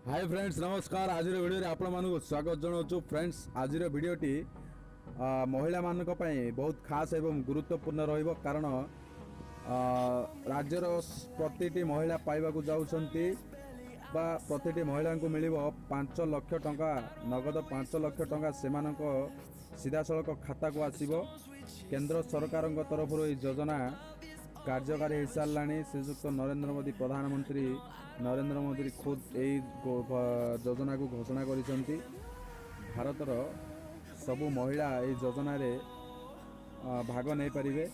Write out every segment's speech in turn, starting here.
Hi friends नमस्कार। आज video आपण मानक स्वागत जनाऊँ। फ्रेंड्स आज वीडियोटी महिला मानक पई बहुत खास एवं गुरुत्वपूर्ण रहिबो कारण राज्यर प्रतिटी महिला पाइबाकू जाउछंती बा प्रतिटी महिला को मिलिबो 5 लाख टंका नगद 5 लाख टंका सेमानक सीधा सड़क खाता को आसीबो। केंद्र सरकार तरफ योजना कार्यकारी हो सारा श्रीजुक्त नरेंद्र मोदी प्रधानमंत्री नरेंद्र मोदी खुद यही योजना को घोषणा कर भारतर सबु महिला यही योजना रे भाग नहीं पारे।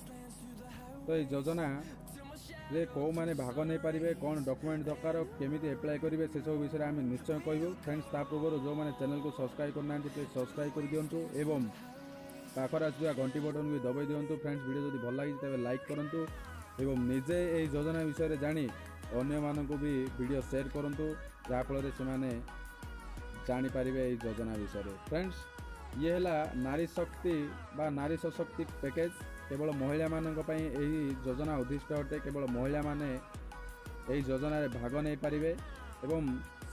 तो ये योजना रे कौ माने भाग नहीं पारे कौन डॉक्यूमेंट दरकार केमी एप्लाय करेंगे से सब विषय आम निश्चय कहूँ। फ्रेंड्स ता पूर्व जो मैंने चैनल को सब्सक्राइब करना प्लीज सब्सक्राइब कर दिंतु एवं पाखर आसुवा घंटी बटन भी दबाई दिंतु। फ्रेंड्स वीडियो जब भल लगी तेज लाइक करूँ एवं निजे यही योजना विषय रे जानी अन्य मानक भी वीडियो शेयर करंतु जहाँफल से माने जानी पारिबे यही योजना विषय रे। फ्रेंड्स ये है नारी शक्ति बा नारी सशक्ति पैकेज केवल महिला मानक पई यही योजना उद्दिष्ट अटे। केवल महिला माने यही योजना रे भाग नहीं पारिबे एवं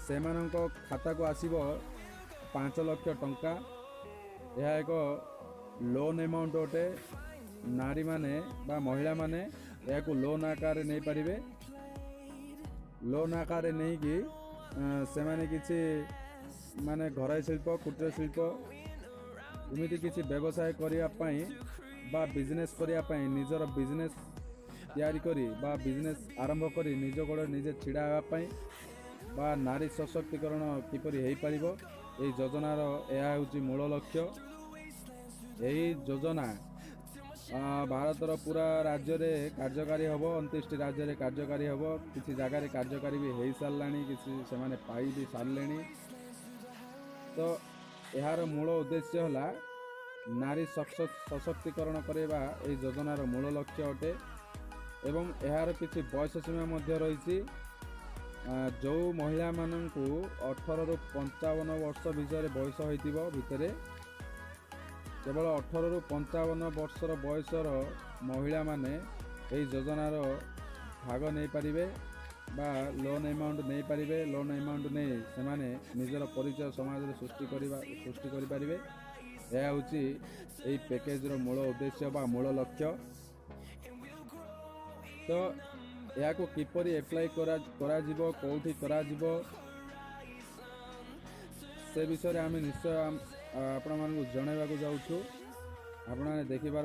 सेमानक खाता को आसीबो 5 लाख टंका। यह एक लोन अमाउंट अटे। नारी माने बा महिला माने या लोन आकार नहीं पारे। लोन आकार नहीं कि से माने किसी माने घरोई शिल्प कुटीर शिल्प एमती किसी व्यवसाय करने बा बिजनेस करने निजर बिजनेस तैयारी करी बा बिजनेस आरंभ करी निज गोड़ निजे छिड़ा होगापाई बा नारी सशक्तिकरण किपरि हो पारिबो एही योजनार यह हूँ मूल लक्ष्य। यही योजना भारतर पूरा राज्य रे कार्यकारी हम 29 राज्य रे कार्यकारी हम किसी जगह कार्यकारी भी हो सारा किसी से माने पाई भी सारे। तो यार मूल उद्देश्य है नारी सशक्तिकरण करवा यही योजनार मूल लक्ष्य अटे। एवं यार किसी बयस सीमा रही जो महिला मानू 18 रु 55 वर्ष विषय बयस होइतिबो भितरे केवल 18 रु 55 वर्षर बयसर महिला माने यही योजनार भाग नहीं पारिबे बा लोन अमाउंट नहीं पारिबे। लोन अमाउंट नहीं से माने निजर परिचय समाज रे सृष्टि करि पारिबे। यह हूँ यही पैकेज रो मूल उद्देश्य बा मूल लक्ष्य। तो या को किपरि एप्लाई करा जिवो कोठी करा जिवो से विषय आम निश्चय आपण मानक जनइबा को जाऊँ। आपण मैंने देखिपार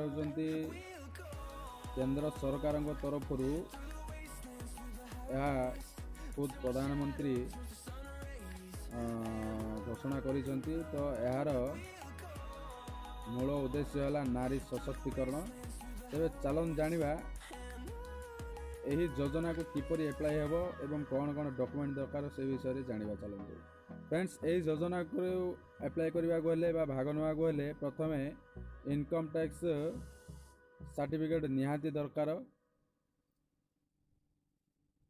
केंद्र सरकार तरफ खुद प्रधानमंत्री घोषणा करिसेंती। तो यार मूल उद्देश्य है नारी सशक्तिकरण। तेरे चलन जानिबा यही योजना को किपरि एप्लाई हेबो एवं कौन कौन डॉक्यूमेंट दरकार से विषय जानिबा चलंतु। फ्रेंड्स यही योजना को एप्लाई करबा गले बा भाग नवा गले प्रथमे इनकम टैक्स सर्टिफिकेट निहाती दरकार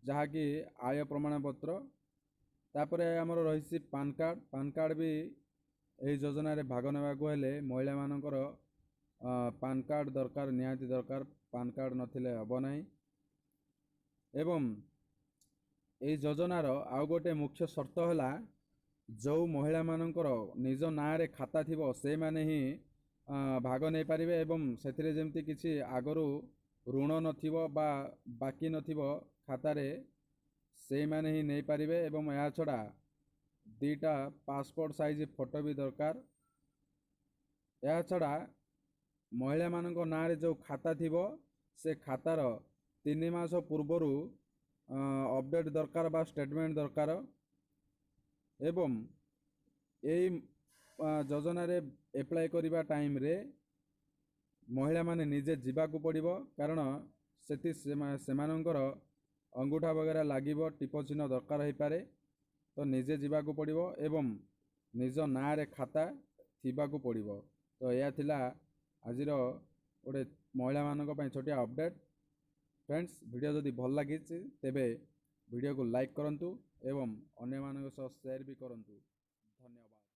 जहाँकि आय प्रमाण पत्र तापर आमर रही पान कार्ड भी यही योजना रे भाग नवा गले महिला मानकर पान कार्ड दरकार निहाती दरकार। पान कार्ड नथिले हबो नाही। एवं यही योजनार आउ गोटे मुख्य शर्त है जो महिला मानकर निज ना रे खाता थिबो से माने ही भाग नहीं पारिबे एवं सेथिरे जेमती किछि आगरु ऋण नथिबो बा बाकी नथिबो खाता रे से माने ही नहीं पारिबे। एवं या छड़ा 2टा पासपोर्ट साइज फोटो भी दरकार। या छड़ा महिला मानक ना रे जो खाता थिबो से खातार 3 मास पूर्वर अपडेट दरकार बा स्टेटमेंट दरकार। एवं यही योजना रे एप्लाई करिबा टाइम रे महिला माने निजे जीवाकू पड़िबो कारण सेति सेमानंकर अंगूठा वगैरह लागिबो टिप चिन्ह दरकार हो पारे। तो निजे जीवाकू पड़िबो एवं निज ना रे खाता थिबाकू पड़िबो। तो यह थिला आजिर गोटे महिला मानक पई छोटिया अपडेट। फ्रेंड्स वीडियो जदि भल लगी तेबे वीडियो को लाइक करंतु एवं अन्य मानक सह शेयर भी करंतु।